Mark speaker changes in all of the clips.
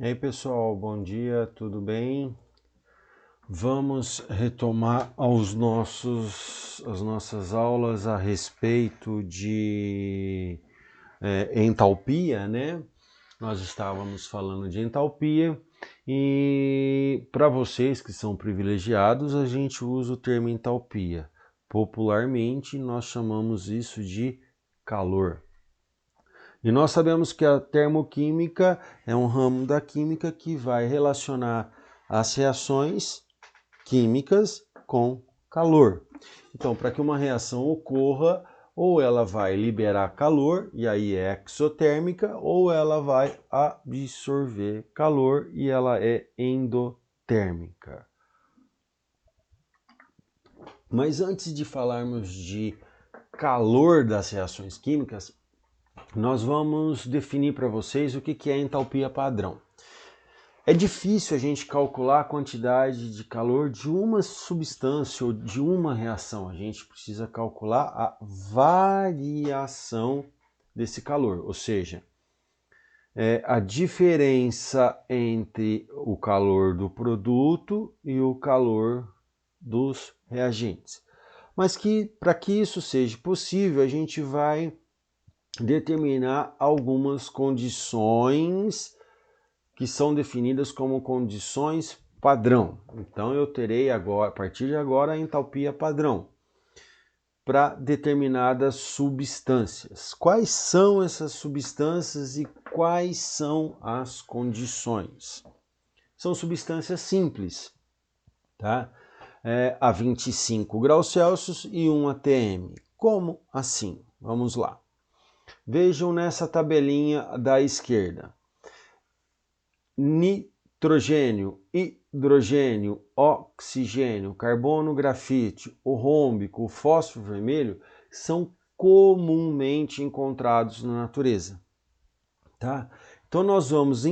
Speaker 1: E aí pessoal, bom dia, tudo bem? Vamos retomar as nossas aulas a respeito de entalpia, né? Nós estávamos falando de entalpia e para vocês que são privilegiados, a gente usa o termo entalpia. Popularmente, nós chamamos isso de calor. E nós sabemos que a termoquímica é um ramo da química que vai relacionar as reações químicas com calor. Então, para que uma reação ocorra, ou ela vai liberar calor, e aí é exotérmica, ou ela vai absorver calor, e ela é endotérmica. Mas antes de falarmos de calor das reações químicas, nós vamos definir para vocês o que é entalpia padrão. É difícil a gente calcular a quantidade de calor de uma substância ou de uma reação. A gente precisa calcular a variação desse calor, ou seja, a diferença entre o calor do produto e o calor dos reagentes. Mas para que isso seja possível, a gente vai determinar algumas condições que são definidas como condições padrão. Então eu terei agora, a partir de agora, a entalpia padrão para determinadas substâncias. Quais são essas substâncias e quais são as condições? São substâncias simples, tá? A 25 graus Celsius e 1 atm. Como assim? Vamos lá. Vejam nessa tabelinha da esquerda. Nitrogênio, hidrogênio, oxigênio, carbono, grafite, o rômbico, o fósforo vermelho são comumente encontrados na natureza, tá? Então nós vamos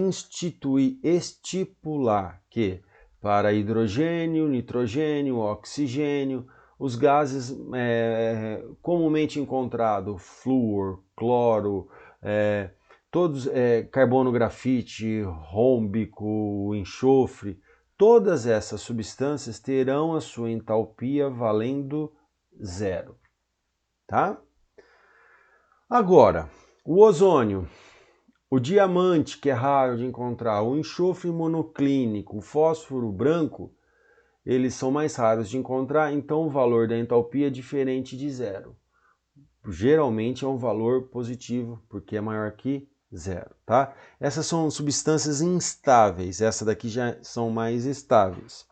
Speaker 1: estipular que para hidrogênio, nitrogênio, oxigênio, os gases comumente encontrados, flúor, cloro, todos, carbono, grafite, rômbico, enxofre, todas essas substâncias terão a sua entalpia valendo zero, tá? Agora, o ozônio, o diamante, que é raro de encontrar, o enxofre monoclínico, o fósforo branco, eles são mais raros de encontrar, então o valor da entalpia é diferente de zero. Geralmente é um valor positivo, porque é maior que zero, tá? Essas são substâncias instáveis, essa daqui já são mais estáveis.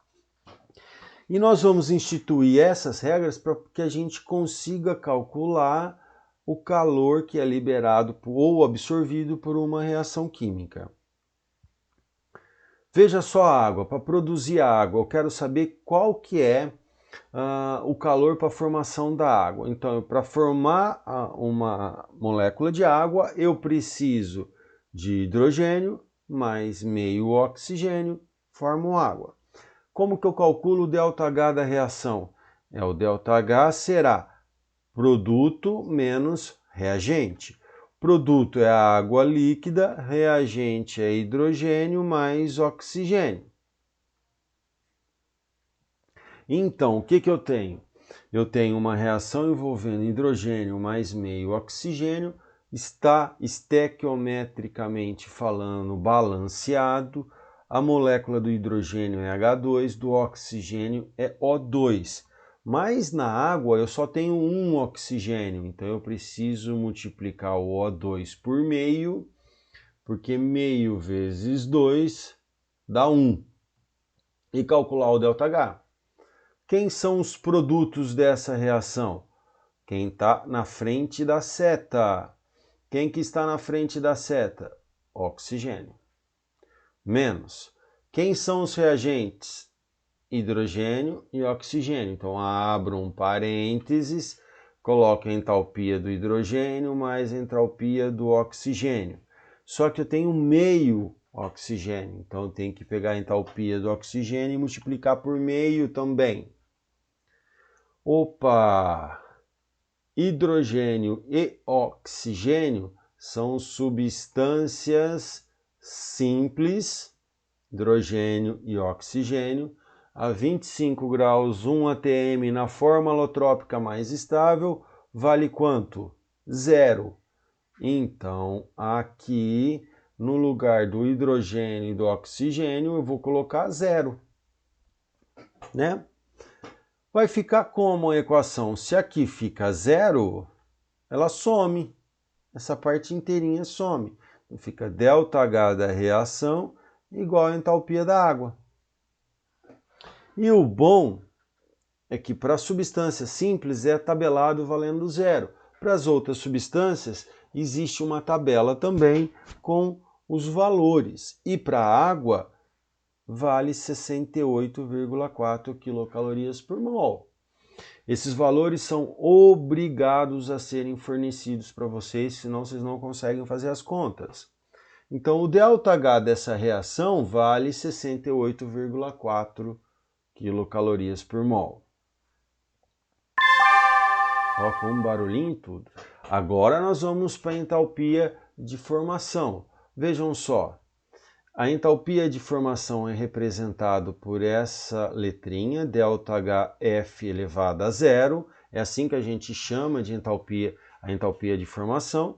Speaker 1: E nós vamos instituir essas regras para que a gente consiga calcular o calor que é liberado ou absorvido por uma reação química. Veja só a água. Para produzir a água, eu quero saber qual que é o calor para a formação da água. Então, para formar uma molécula de água, eu preciso de hidrogênio mais meio oxigênio, formo água. Como que eu calculo o ΔH da reação? O ΔH será produto menos reagente. Produto é a água líquida, reagente é hidrogênio mais oxigênio. Então, o que eu tenho? Eu tenho uma reação envolvendo hidrogênio mais meio oxigênio, está estequiometricamente falando balanceado, a molécula do hidrogênio é H2, do oxigênio é O2. Mas na água eu só tenho um oxigênio, então eu preciso multiplicar o O2 por meio, porque meio vezes 2 dá 1. E calcular o ΔH. Quem são os produtos dessa reação? Quem está na frente da seta. Quem que está na frente da seta? Oxigênio. Menos. Quem são os reagentes? Hidrogênio e oxigênio. Então abro um parênteses, coloco a entalpia do hidrogênio mais a entalpia do oxigênio. Só que eu tenho meio oxigênio, então eu tenho que pegar a entalpia do oxigênio e multiplicar por meio também. Opa! Hidrogênio e oxigênio são substâncias simples, hidrogênio e oxigênio, a 25 graus 1 atm na forma alotrópica mais estável, vale quanto? 0. Então, aqui, no lugar do hidrogênio e do oxigênio, eu vou colocar 0, né? Vai ficar como a equação? Se aqui fica 0, ela some. Essa parte inteirinha some. Então, fica ΔH da reação igual a entalpia da água. E o bom é que para substâncias simples é tabelado valendo 0. Para as outras substâncias, existe uma tabela também com os valores. E para a água, vale 68,4 quilocalorias por mol. Esses valores são obrigados a serem fornecidos para vocês, senão vocês não conseguem fazer as contas. Então, o ΔH dessa reação vale 68,4 quilocalorias por mol. Ó, com um barulhinho e tudo. Agora nós vamos para a entalpia de formação. Vejam só, a entalpia de formação é representada por essa letrinha, ΔHF elevado a 0. É assim que a gente chama de entalpia, a entalpia de formação.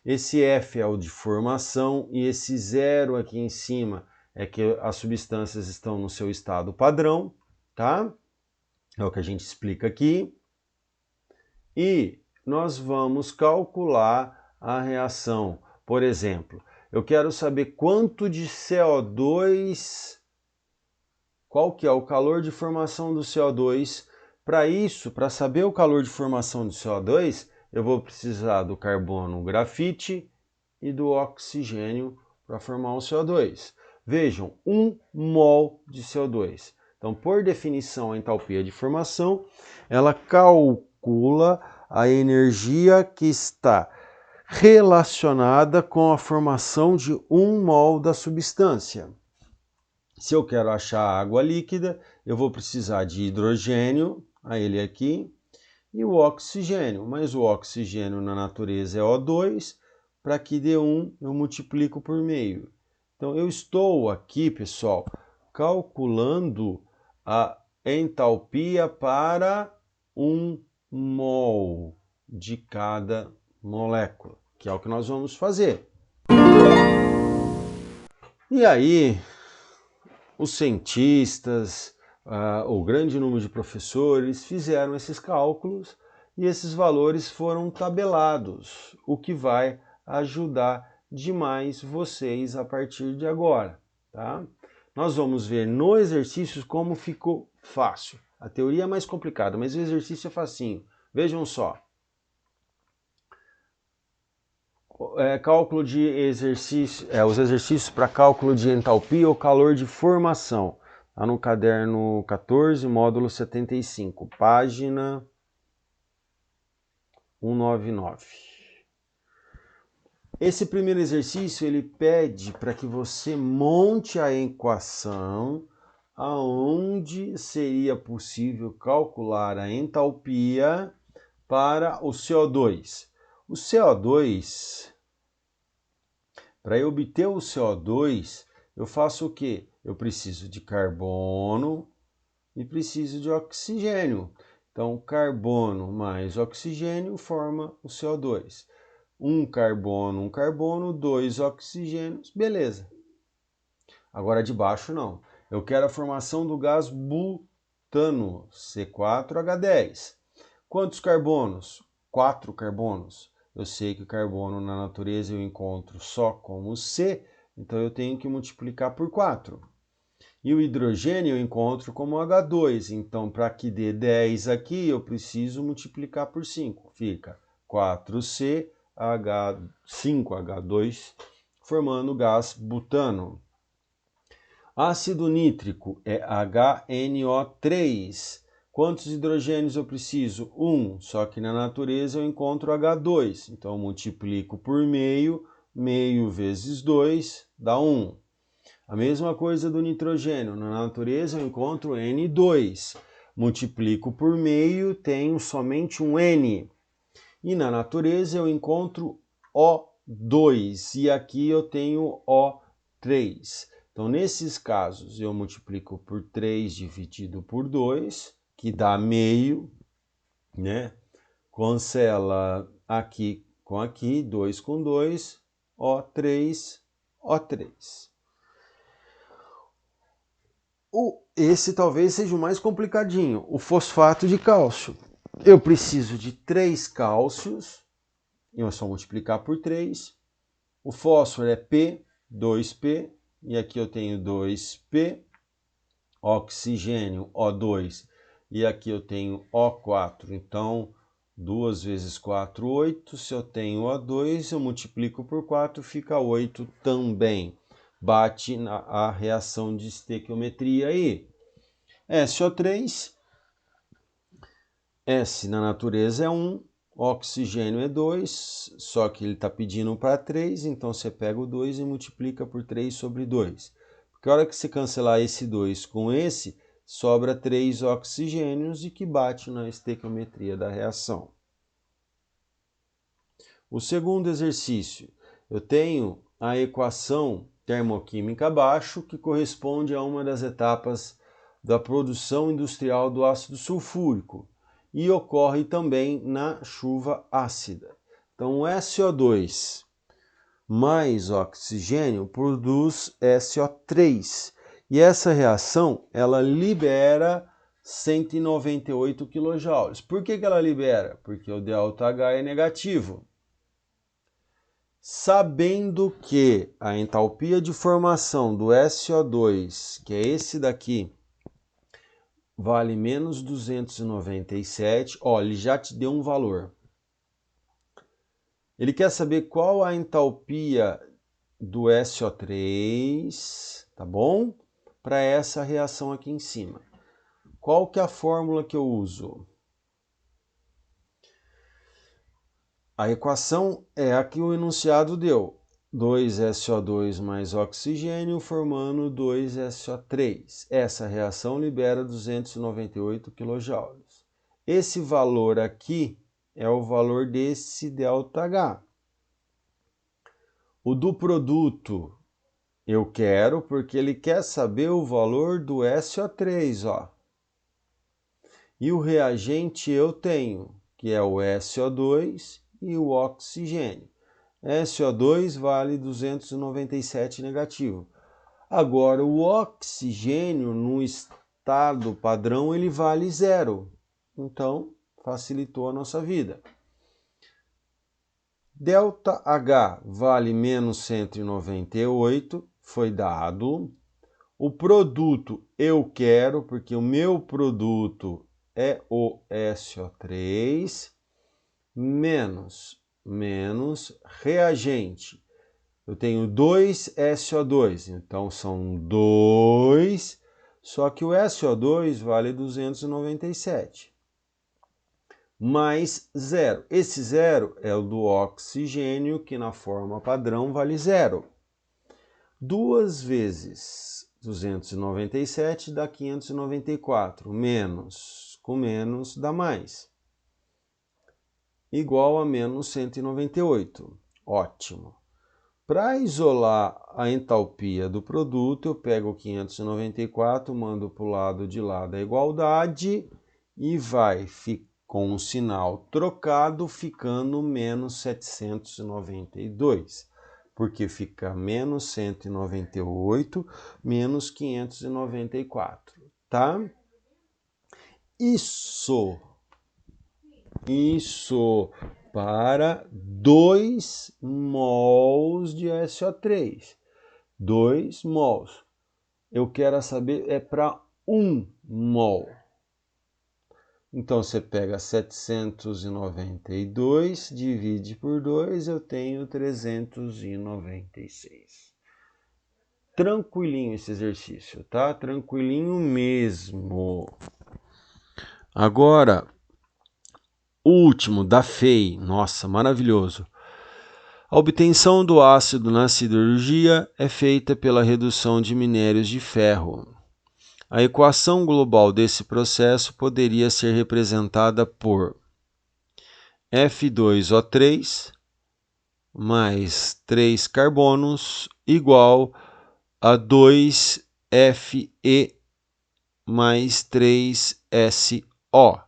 Speaker 1: Esse F é o de formação e esse 0 aqui em cima é que as substâncias estão no seu estado padrão, tá? É o que a gente explica aqui. E nós vamos calcular a reação. Por exemplo, eu quero saber quanto de CO2, qual que é o calor de formação do CO2. Para isso, para saber o calor de formação do CO2, eu vou precisar do carbono grafite e do oxigênio para formar o CO2. Vejam, 1 mol de CO2. Então, por definição, a entalpia de formação, ela calcula a energia que está relacionada com a formação de 1 mol da substância. Se eu quero achar água líquida, eu vou precisar de hidrogênio, ele aqui, e o oxigênio. Mas o oxigênio na natureza é O2, para que dê 1, eu multiplico por meio. Então, eu estou aqui, pessoal, calculando a entalpia para 1 mol de cada molécula, que é o que nós vamos fazer. E aí, os cientistas, o grande número de professores fizeram esses cálculos e esses valores foram tabelados, o que vai ajudar demais vocês a partir de agora, tá? Nós vamos ver no exercício como ficou fácil. A teoria é mais complicada, mas o exercício é facinho. Vejam só. Cálculo de exercício, os exercícios para cálculo de entalpia ou calor de formação. Está no caderno 14, módulo 75, página 199. Esse primeiro exercício ele pede para que você monte a equação aonde seria possível calcular a entalpia para o CO2. O CO2, para eu obter o CO2, eu faço o quê? Eu preciso de carbono e preciso de oxigênio. Então, carbono mais oxigênio forma o CO2. Um carbono, 2 oxigênios, beleza. Agora de baixo não. Eu quero a formação do gás butano, C4H10. Quantos carbonos? 4 carbonos. Eu sei que o carbono na natureza eu encontro só como C, então eu tenho que multiplicar por 4. E o hidrogênio eu encontro como H2, então para que dê 10 aqui eu preciso multiplicar por 5. Fica 4C, 5H2, formando o gás butano. Ácido nítrico é HNO3. Quantos hidrogênios eu preciso? 1, só que na natureza eu encontro H2. Então, eu multiplico por meio, meio vezes 2 dá 1. A mesma coisa do nitrogênio. Na natureza eu encontro N2. Multiplico por meio, tenho somente um N. E na natureza eu encontro O2. E aqui eu tenho 3. Então, nesses casos, eu multiplico por 3 dividido por 2, que dá meio, né? Cancela aqui com aqui, 2 com 2, O3, O3. Esse talvez seja o mais complicadinho, o fosfato de cálcio. Eu preciso de 3 cálcios, e eu só multiplicar por 3. O fósforo é P, 2P, e aqui eu tenho 2P, oxigênio O2, e aqui eu tenho O4. Então, 2 vezes 4, 8. Se eu tenho O2, eu multiplico por 4, fica 8 também. Bate a reação de estequiometria aí. SO3, S na natureza é 1, oxigênio é 2, só que ele está pedindo para 3, então você pega o 2 e multiplica por 3 sobre 2. Porque a hora que você cancelar esse 2 com esse, sobra 3 oxigênios e que bate na estequiometria da reação. O segundo exercício, eu tenho a equação termoquímica abaixo, que corresponde a uma das etapas da produção industrial do ácido sulfúrico e ocorre também na chuva ácida. Então, o SO2 mais oxigênio produz SO3 e essa reação ela libera 198 kJ. Por que ela libera? Porque o ΔH é negativo. Sabendo que a entalpia de formação do SO2, que é esse daqui, vale menos 297, ó, ele já te deu um valor. Ele quer saber qual a entalpia do SO3, tá bom? Para essa reação aqui em cima. Qual que é a fórmula que eu uso? A equação é a que o enunciado deu. 2SO2 mais oxigênio formando 2SO3. Essa reação libera 298 kJ. Esse valor aqui é o valor desse ΔH. O do produto eu quero porque ele quer saber o valor do SO3, ó. E o reagente eu tenho, que é o SO2 e o oxigênio. SO2 vale 297 negativo. Agora, o oxigênio no estado padrão ele vale 0. Então, facilitou a nossa vida. ΔH vale menos 198, foi dado. O produto eu quero, porque o meu produto é o SO3, menos reagente. Eu tenho 2 SO2, então são 2, só que o SO2 vale 297. Mais 0. Esse 0 é o do oxigênio, que na forma padrão vale 0. 2 vezes 297 dá 594, menos com menos dá mais, igual a menos 198. Ótimo. Para isolar a entalpia do produto, eu pego o 594, mando para o lado de lá da igualdade e vai com o sinal trocado, ficando menos 792. Porque fica menos 198, menos 594, tá? Isso para 2 mols de SO3. 2 mols. Eu quero saber, é para 1 mol. Então, você pega 792, divide por 2, eu tenho 396. Tranquilinho esse exercício, tá? Tranquilinho mesmo. Agora, o último, da FEI. Nossa, maravilhoso. A obtenção do ácido na siderurgia é feita pela redução de minérios de ferro. A equação global desse processo poderia ser representada por F2O3 mais 3 carbonos igual a 2Fe mais 3SO.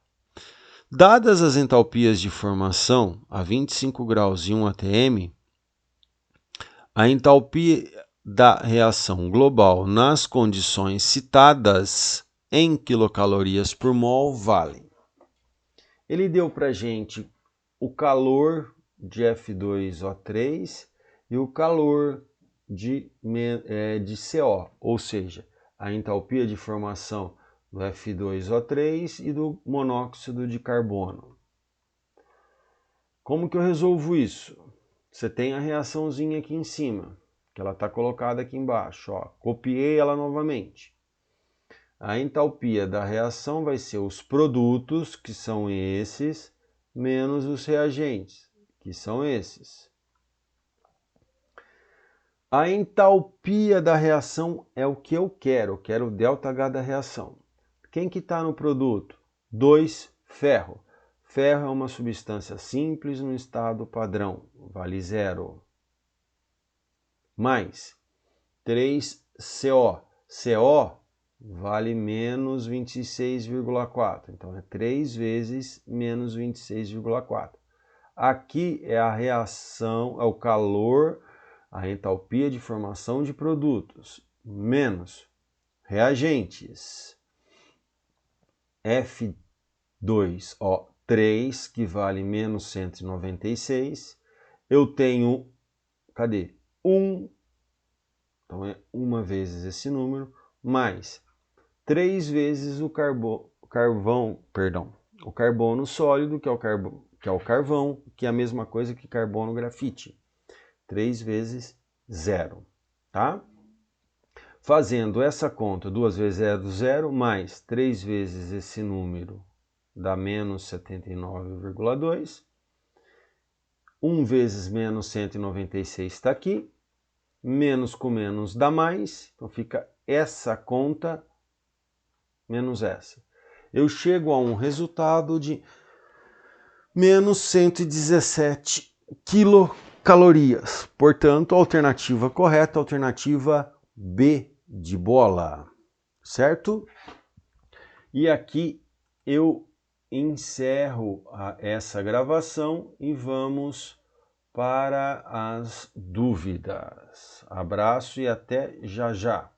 Speaker 1: Dadas as entalpias de formação a 25 graus e 1 atm, a entalpia da reação global nas condições citadas em quilocalorias por mol vale. Ele deu para a gente o calor de F2O3 e o calor de CO, ou seja, a entalpia de formação do F2O3 e do monóxido de carbono. Como que eu resolvo isso? Você tem a reaçãozinha aqui em cima, que ela está colocada aqui embaixo. Ó. Copiei ela novamente. A entalpia da reação vai ser os produtos, que são esses, menos os reagentes, que são esses. A entalpia da reação é o que eu quero o ΔH da reação. Quem que está no produto? 2, ferro. Ferro é uma substância simples no estado padrão, vale 0. Mais 3, CO. CO vale menos 26,4. Então é 3 vezes menos 26,4. Aqui é a reação, é o calor, a entalpia de formação de produtos, menos reagentes. F2O3, que vale menos 196. Eu tenho, cadê? 1, então é 1 vezes esse número, mais 3 vezes o carbono sólido, que é o carvão, que é a mesma coisa que carbono grafite. 3 vezes 0, tá? Fazendo essa conta, 2 vezes 0, 0, mais 3 vezes esse número, dá menos 79,2. 1 vezes menos 196 está aqui. Menos com menos dá mais. Então fica essa conta menos essa. Eu chego a um resultado de menos 117 quilocalorias. Portanto, a alternativa correta, a alternativa B de bola, certo? E aqui eu encerro essa gravação e vamos para as dúvidas. Abraço e até já já.